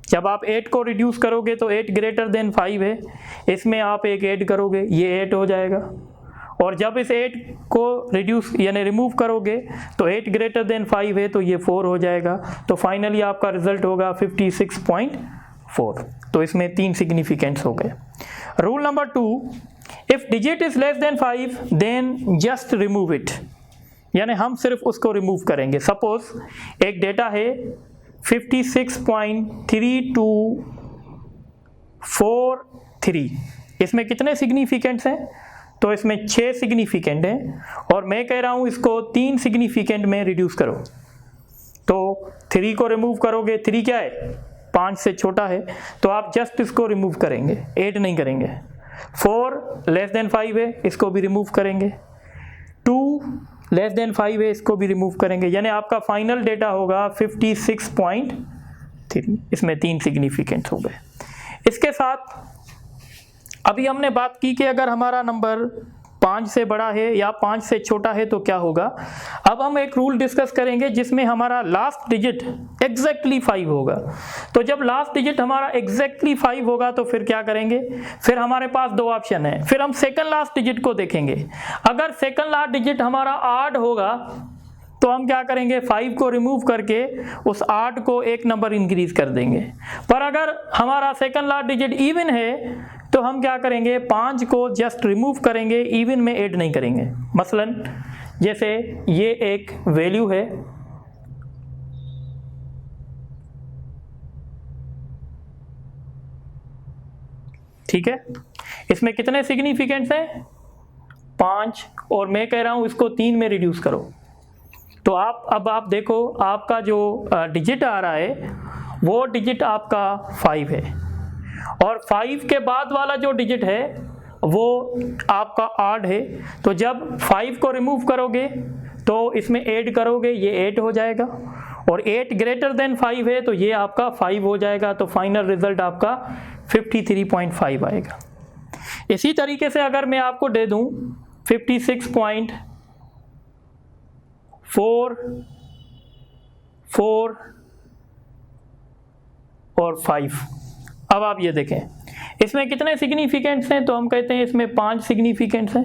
जब आप 8 को रिड्यूस करोगे तो 8 ग्रेटर देन 5 है, इसमें आप एक ऐड करोगे, ये 8 हो जाएगा। और जब इस 8 को रिड्यूस यानी रिमूव करोगे तो 8 ग्रेटर देन 5 है, तो ये 4 हो जाएगा। तो फाइनली आपका रिजल्ट होगा 56.4। तो इसमें 3 सिग्निफिकेंट्स हो गए। Rule number 2, if digit is less than 5 then just remove it, यानी हम सिर्फ उसको रिमूव करेंगे। सपोज एक डेटा है 56.3243, इसमें कितने सिग्निफिकेंट्स हैं? तो इसमें 6 सिग्निफिकेंट हैं, और मैं कह रहा हूं इसको 3 सिग्निफिकेंट में रिड्यूस करो। तो 3 को रिमूव करोगे, 3 क्या है? 5 से छोटा है, तो आप जस्ट इसको रिमूव करेंगे, ऐड नहीं करेंगे। 4 लेस देन 5 है, इसको भी रिमूव करेंगे। 2 लेस देन 5 है, इसको भी रिमूव करेंगे। यानी आपका फाइनल डेटा होगा 56.3। इसमें 3 सिग्निफिकेंट हो गए। इसके साथ अभी हमने बात की कि अगर हमारा नंबर 5 से बड़ा है या 5 से छोटा है तो क्या होगा। अब हम एक रूल डिस्कस करेंगे जिसमें हमारा लास्ट डिजिट एग्जैक्टली 5 होगा। तो जब लास्ट डिजिट हमारा एग्जैक्टली 5 होगा तो फिर क्या करेंगे, फिर हमारे पास 2 ऑप्शन है। फिर हम सेकंड लास्ट डिजिट को देखेंगे। अगर सेकंड लास्ट डिजिट हमारा 8 होगा तो हम क्या करेंगे, 5 को रिमूव करके उस 8 को एक नंबर इंक्रीज कर देंगे। पर अगर हमारा सेकंड लास्ट डिजिट इवन है तो हम क्या करेंगे, 5 को जस्ट रिमूव करेंगे, इवन में ऐड नहीं करेंगे। मसलन जैसे ये एक वैल्यू है, ठीक है, इसमें कितने सिग्निफिकेंट्स हैं? 5, और मैं कह रहा हूं इसको 3 में रिड्यूस करो। तो अब आप देखो आपका जो डिजिट आ रहा है वो डिजिट आपका 5 है, और 5 के बाद वाला जो डिजिट है वो आपका 8 है। तो जब 5 को रिमूव करोगे तो इसमें ऐड करोगे, ये 8 हो जाएगा, और 8 ग्रेटर देन 5 है तो ये आपका 5 हो जाएगा। तो फाइनल रिजल्ट आपका 53.5 आएगा। इसी तरीके से अगर मैं आपको दे दूं 56.4, 4 और 5, अब आप ये देखें इसमें कितने सिग्निफिकेंट्स हैं, तो हम कहते हैं इसमें 5 सिग्निफिकेंट्स हैं।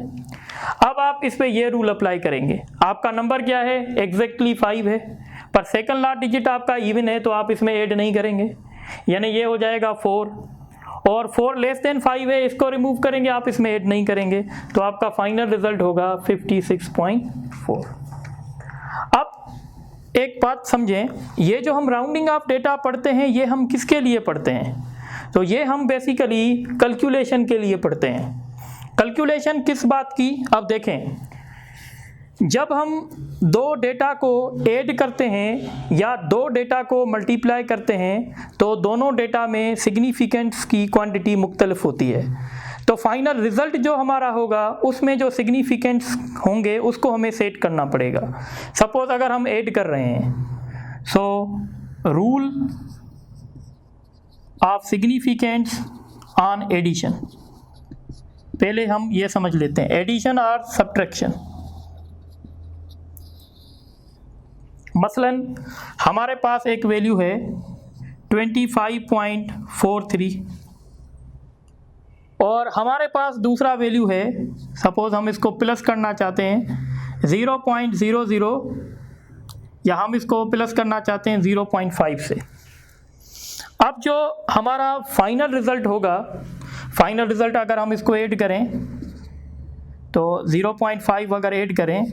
अब आप इस पे ये रूल अप्लाई करेंगे। आपका नंबर क्या है, एग्जैक्टली 5 है, पर सेकंड लास्ट डिजिट आपका इवन है तो आप इसमें ऐड नहीं करेंगे, यानी ये हो जाएगा 4, और 4 लेस देन 5 है, इसको रिमूव करेंगे, आप इसमें ऐड नहीं करेंगे, तो आपका फाइनल रिजल्ट होगा 56.4। अब एक बात समझें, ये जो हम राउंडिंग ऑफ डेटा पढ़ते हैं ये हम किसके लिए पढ़ते हैं, तो ये हम बेसिकली कैलकुलेशन के लिए पढ़ते हैं। कैलकुलेशन किस बात की, अब देखें, जब हम 2 डेटा को ऐड करते हैं या 2 डेटा को मल्टीप्लाई करते हैं तो दोनों डेटा में सिग्निफिकेंट्स की क्वांटिटी मुख्तलिफ होती है। तो फाइनल रिजल्ट जो हमारा होगा उसमें जो सिग्निफिकेंट्स होंगे उसको हमें सेट करना पड़ेगा। सपोज अगर हम ऐड कर रहे हैं, so rule of significants on addition, पहले हम ये समझ लेते हैं एडिशन और सब्ट्रैक्शन। मसलन हमारे पास एक वैल्यू है 25.43 और हमारे पास दूसरा वैल्यू है, सपोज हम इसको प्लस करना चाहते हैं 0.00 या हम इसको प्लस करना चाहते हैं 0.5 से। अब जो हमारा फाइनल रिज़ल्ट होगा, फाइनल रिज़ल्ट अगर हम इसको ऐड करें तो 0.5 अगर ऐड करें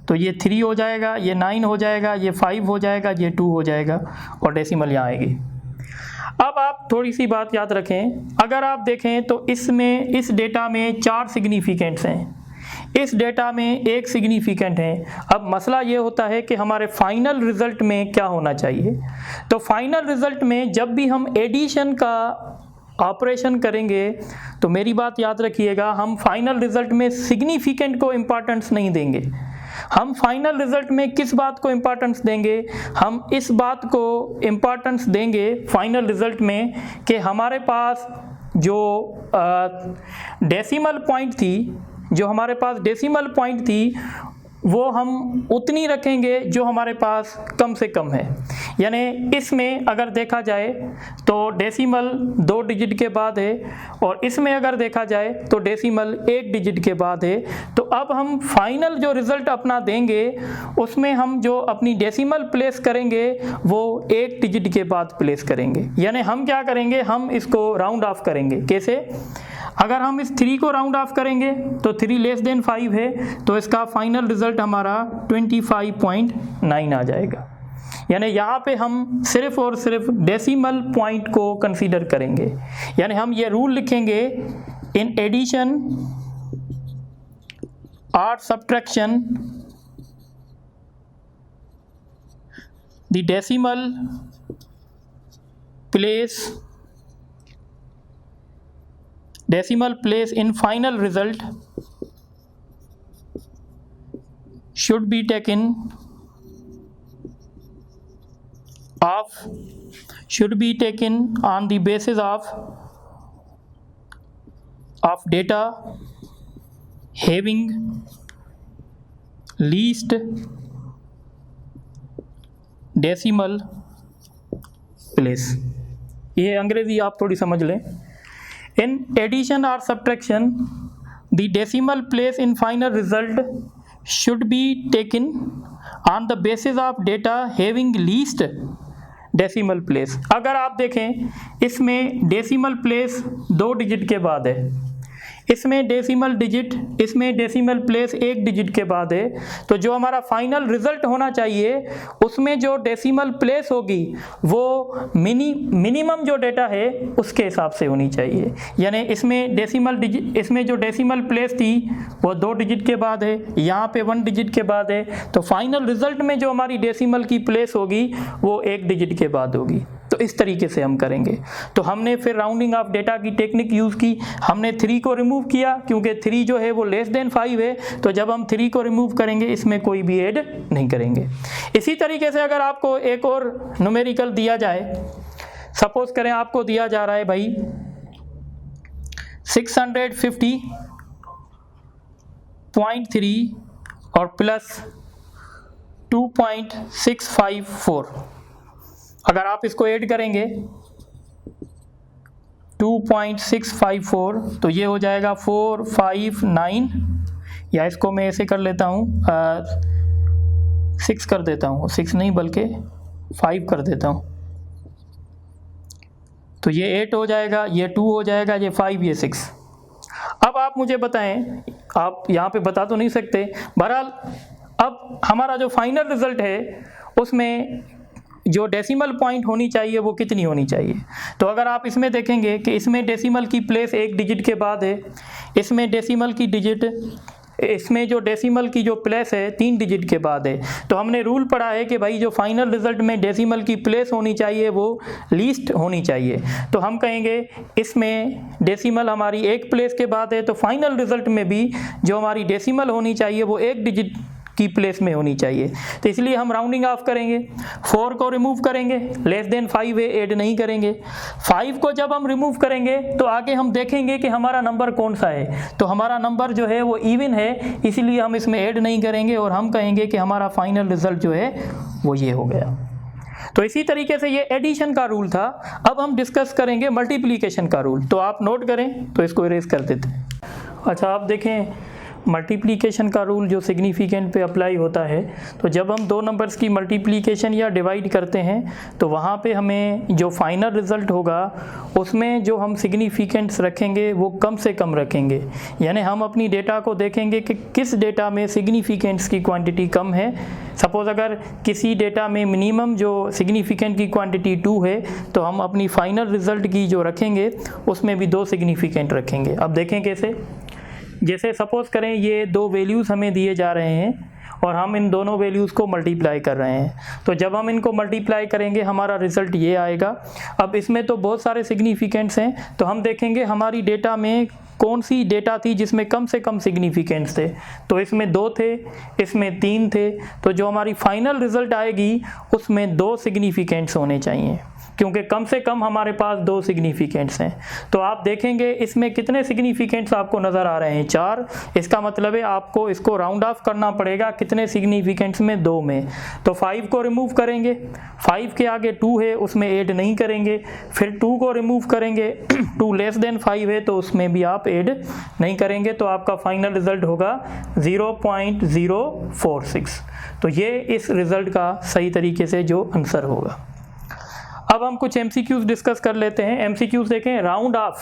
तो ये 3 हो जाएगा, ये 9 हो जाएगा, ये 5 हो जाएगा, ये 2 हो जाएगा और डेसिमल यहाँ आएगी। अब आप थोड़ी सी बात याद रखें, अगर आप देखें तो इसमें इस डेटा में 4 सिग्निफिकेंट्स हैं, इस डेटा में 1 सिग्निफिकेंट है। अब मसला ये होता है कि हमारे फाइनल रिज़ल्ट में क्या होना चाहिए। तो फाइनल रिज़ल्ट में जब भी हम एडिशन का ऑपरेशन करेंगे तो मेरी बात याद रखिएगा, हम फाइनल रिज़ल्ट में सिग्निफिकेंट को इम्पॉर्टेंस नहीं देंगे। हम फाइनल रिज़ल्ट में किस बात को इम्पॉर्टेंस देंगे, हम इस बात को इम्पॉर्टेंस देंगे फाइनल रिज़ल्ट में कि हमारे पास जो डेसिमल पॉइंट थी, जो हमारे पास डेसिमल पॉइंट थी वो हम उतनी रखेंगे जो हमारे पास कम से कम है। यानी इसमें अगर देखा जाए तो डेसिमल 2 डिजिट के बाद है और इसमें अगर देखा जाए तो डेसिमल 1 डिजिट के बाद है। तो अब हम फाइनल जो रिज़ल्ट अपना देंगे उसमें हम जो अपनी डेसिमल प्लेस करेंगे वो 1 डिजिट के बाद प्लेस करेंगे। यानी हम क्या करेंगे, हम इसको राउंड ऑफ करेंगे। कैसे? अगर हम इस 3 को राउंड ऑफ करेंगे तो 3 लेस देन 5 है, तो इसका फाइनल रिज़ल्ट हमारा 25.9 आ जाएगा। यानी यहाँ पे हम सिर्फ और सिर्फ डेसिमल पॉइंट को कंसीडर करेंगे। यानी हम ये रूल लिखेंगे, इन एडिशन और subtraction the decimal place in final result should be taken on the basis of data having least decimal place। ये अंग्रेजी आप थोड़ी समझ लें। In addition or subtraction, the decimal place in final result should be taken on the basis of data having least decimal place। अगर आप देखें इसमें डेसिमल प्लेस 2 डिजिट के बाद है, इसमें डेसिमल प्लेस 1 डिजिट के बाद है, तो जो हमारा फाइनल रिज़ल्ट होना चाहिए उसमें जो डेसिमल प्लेस होगी वो मिनिमम जो डेटा है उसके हिसाब से होनी चाहिए। यानी इसमें जो डेसिमल प्लेस थी वो 2 डिजिट के बाद है, यहाँ पे 1 डिजिट के बाद है, तो फाइनल रिज़ल्ट में जो हमारी डेसिमल की प्लेस होगी वो 1 डिजिट के बाद होगी। तो इस तरीके से हम करेंगे। तो हमने फिर राउंडिंग ऑफ डेटा की टेक्निक यूज़ की, हमने 3 को रिमूव किया क्योंकि 3 जो है वो लेस देन 5 है, तो जब हम 3 को रिमूव करेंगे इसमें कोई भी ऐड नहीं करेंगे। इसी तरीके से अगर आपको एक और न्यूमेरिकल दिया जाए, सपोज करें आपको दिया जा रहा है भाई 650.3 और प्लस 2.654, अगर आप इसको ऐड करेंगे 2.654 तो ये हो जाएगा 459, या इसको मैं ऐसे कर लेता हूँ 6 कर देता हूँ, 6 नहीं बल्कि 5 कर देता हूँ, तो ये 8 हो जाएगा, ये 2 हो जाएगा, ये 5, ये 6। अब आप मुझे बताएं, आप यहाँ पे बता तो नहीं सकते, बहरहाल अब हमारा जो फाइनल रिज़ल्ट है उसमें जो डेसिमल पॉइंट होनी चाहिए वो कितनी होनी चाहिए। तो अगर आप इसमें देखेंगे कि इसमें डेसिमल की प्लेस 1 डिजिट के बाद है, इसमें जो डेसिमल की जो प्लेस है 3 डिजिट के बाद है। तो हमने रूल पढ़ा है कि भाई जो फाइनल रिज़ल्ट में डेसिमल की प्लेस होनी चाहिए वो लीस्ट होनी चाहिए। तो हम कहेंगे इसमें डेसिमल हमारी 1 प्लेस के बाद है, तो फाइनल रिज़ल्ट में भी जो हमारी डेसिमल होनी चाहिए वो 1 डिजिट की प्लेस में होनी चाहिए। तो इसलिए हम राउंडिंग ऑफ करेंगे, 4 को रिमूव करेंगे, लेस देन 5 है, ऐड नहीं करेंगे। 5 को जब हम रिमूव करेंगे तो आगे हम देखेंगे कि हमारा नंबर कौन सा है, तो हमारा नंबर जो है वो इवन है, इसीलिए हम इसमें ऐड नहीं करेंगे और हम कहेंगे कि हमारा फाइनल रिज़ल्ट जो है वो ये हो गया। तो इसी तरीके से ये एडिशन का रूल था। अब हम डिस्कस करेंगे मल्टीप्लिकेशन का रूल। तो आप नोट करें, तो इसको इरेज कर देते हैं। अच्छा, आप देखें मल्टीप्लिकेशन का रूल जो सिग्निफिकेंट पे अप्लाई होता है, तो जब हम दो नंबर्स की मल्टीप्लिकेशन या डिवाइड करते हैं तो वहाँ पे हमें जो फाइनल रिज़ल्ट होगा उसमें जो हम सिग्निफिकेंट्स रखेंगे वो कम से कम रखेंगे। यानी हम अपनी डेटा को देखेंगे कि किस डेटा में सिग्निफिकेंट्स की क्वांटिटी कम है। सपोज़ अगर किसी डेटा में मिनिमम जो सिग्निफिकेंट की क्वांटिटी 2 है तो हम अपनी फाइनल रिज़ल्ट की जो रखेंगे उसमें भी 2 सिग्निफिकेंट रखेंगे। अब देखें कैसे। जैसे सपोज़ करें ये 2 वैल्यूज़ हमें दिए जा रहे हैं और हम इन दोनों वैल्यूज़ को मल्टीप्लाई कर रहे हैं, तो जब हम इनको मल्टीप्लाई करेंगे हमारा रिज़ल्ट ये आएगा। अब इसमें तो बहुत सारे सिग्निफिकेंट्स हैं, तो हम देखेंगे हमारी डेटा में कौन सी डेटा थी जिसमें कम से कम सिग्निफिकेंट्स थे। तो इसमें 2 थे, इसमें 3 थे, तो जो हमारी फाइनल रिज़ल्ट आएगी उसमें 2 सिग्निफिकेंट्स होने चाहिए, क्योंकि कम से कम हमारे पास 2 सिग्निफिकेंट्स हैं। तो आप देखेंगे इसमें कितने सिग्निफिकेंट्स आपको नज़र आ रहे हैं, 4। इसका मतलब है आपको इसको राउंड ऑफ करना पड़ेगा कितने सिग्निफिकेंट्स में, 2 में। तो 5 को रिमूव करेंगे, 5 के आगे 2 है उसमें ऐड नहीं करेंगे, फिर 2 को रिमूव करेंगे, 2 लेस देन 5 है तो उसमें भी आप ऐड नहीं करेंगे, तो आपका फाइनल रिज़ल्ट होगा 0.046। तो ये इस रिज़ल्ट का सही तरीके से जो आंसर होगा। अब हम कुछ MCQs डिस्कस कर लेते हैं। MCQs देखें, राउंड ऑफ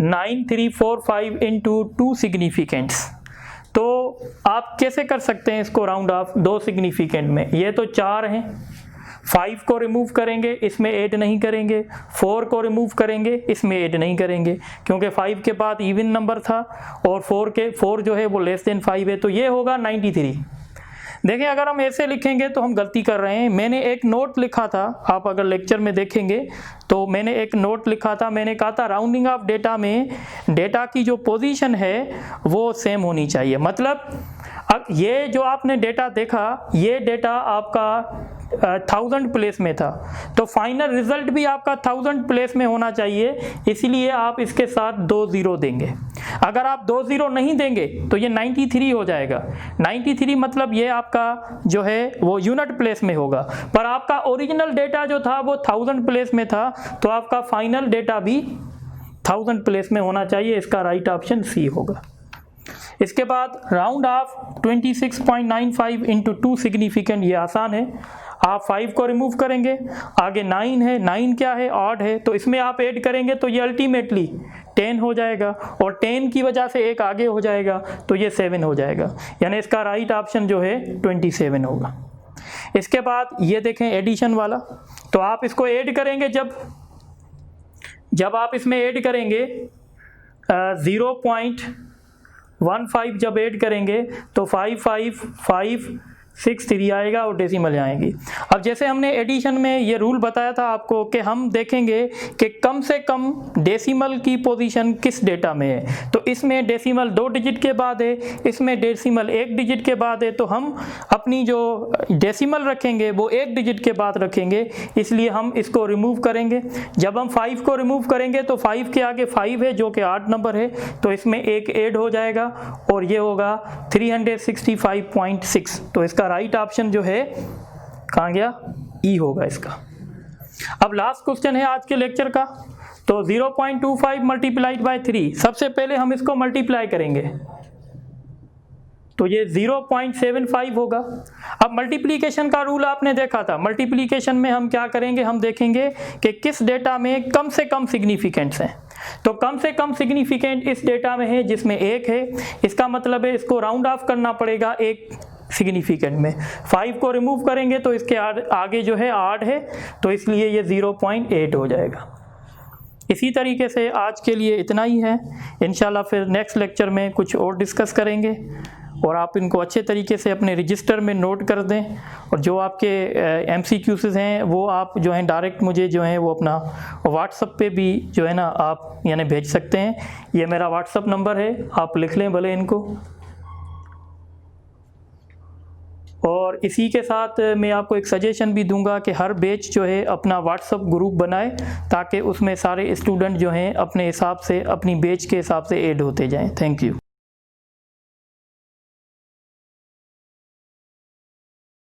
9345 इंटू 2 सिग्निफिकेंट्स। तो आप कैसे कर सकते हैं इसको राउंड ऑफ 2 सिग्निफिकेंट में। ये तो 4 हैं, 5 को रिमूव करेंगे, इसमें ऐड नहीं करेंगे, 4 को रिमूव करेंगे, इसमें ऐड नहीं करेंगे, क्योंकि 5 के बाद इवन नंबर था और 4 जो है वो लेस देन 5 है, तो ये होगा 93। देखें अगर हम ऐसे लिखेंगे तो हम गलती कर रहे हैं। मैंने एक नोट लिखा था, आप अगर लेक्चर में देखेंगे तो मैंने एक नोट लिखा था, मैंने कहा था राउंडिंग ऑफ डेटा में डेटा की जो पोजीशन है वो सेम होनी चाहिए। मतलब अब ये जो आपने डेटा देखा, ये डेटा आपका 1000 प्लेस में था, तो फाइनल रिजल्ट भी आपका 1000 प्लेस में होना चाहिए, इसलिए आप इसके साथ 2 0 देंगे। अगर आप 2 0 नहीं देंगे तो ये 93 हो जाएगा। 93 मतलब ये आपका जो है वो यूनिट प्लेस में होगा, पर आपका ओरिजिनल डेटा जो था वो 1000 प्लेस में था, तो आपका फाइनल डेटा भी 1000 प्लेस में होना चाहिए। इसका राइट ऑप्शन सी होगा। इसके बाद राउंड ऑफ 26.95 इंटू 2 सिग्निफिकेंट, ये आसान है। आप 5 को रिमूव करेंगे, आगे 9 है, 9 क्या है, ऑड है, तो इसमें आप ऐड करेंगे तो ये अल्टीमेटली 10 हो जाएगा, और 10 की वजह से एक आगे हो जाएगा तो ये 7 हो जाएगा, यानी इसका राइट ऑप्शन जो है 27 होगा। इसके बाद ये देखें एडिशन वाला, तो आप इसको ऐड करेंगे, जब आप इसमें ऐड करेंगे 0.15 जब ऐड करेंगे तो 55563 आएगा और डेसिमल आएगी। अब जैसे हमने एडिशन में ये रूल बताया था आपको कि हम देखेंगे कि कम से कम डेसिमल की पोजीशन किस डेटा में है, तो इसमें डेसिमल 2 डिजिट के बाद है, इसमें डेसिमल 1 डिजिट के बाद है, तो हम अपनी जो डेसिमल रखेंगे वो 1 डिजिट के बाद रखेंगे, इसलिए हम इसको रिमूव करेंगे। जब हम 5 को रिमूव करेंगे तो 5 के आगे 5 है जो कि 8 नंबर है, तो इसमें एक ऐड हो जाएगा और ये होगा 365.6। तो इसका राइट ऑप्शन जो है कहाँ गया, ई होगा इसका। अब लास्ट क्वेश्चन है आज के लेक्चर का, तो 0.25 मल्टीप्लाइड बाय 3, सबसे पहले हम इसको मल्टीप्लाई करेंगे तो ये 0.75 होगा। अब मल्टीप्लिकेशन का रूल आपने देखा था, मल्टीप्लिकेशन में हम क्या करेंगे, हम देखेंगे कि किस डेटा में कम से कम सिग्निफिकेंट्स हैं, तो कम से कम सिग्निफिकेंट इस डेटा में है जिसमें 1 है, इसका मतलब है इसको राउंड ऑफ करना पड़ेगा 1 सिग्निफिकेंट में। 5 को रिमूव करेंगे तो इसके आगे जो है 8 है, तो इसलिए ये 0.8 हो जाएगा। इसी तरीके से आज के लिए इतना ही है, इंशाल्लाह फिर नेक्स्ट लेक्चर में कुछ और डिस्कस करेंगे, और आप इनको अच्छे तरीके से अपने रजिस्टर में नोट कर दें, और जो आपके MCQs हैं वो आप जो हैं डायरेक्ट मुझे जो है वो अपना व्हाट्सएप पे भी जो है ना आप यानी भेज सकते हैं। ये मेरा व्हाट्सएप नंबर है, आप लिख लें भले इनको। और इसी के साथ मैं आपको एक सजेशन भी दूंगा कि हर बैच जो है अपना व्हाट्सएप ग्रुप बनाए, ताकि उसमें सारे स्टूडेंट जो हैं अपने हिसाब से अपनी बैच के हिसाब से ऐड होते जाएं। Thank you.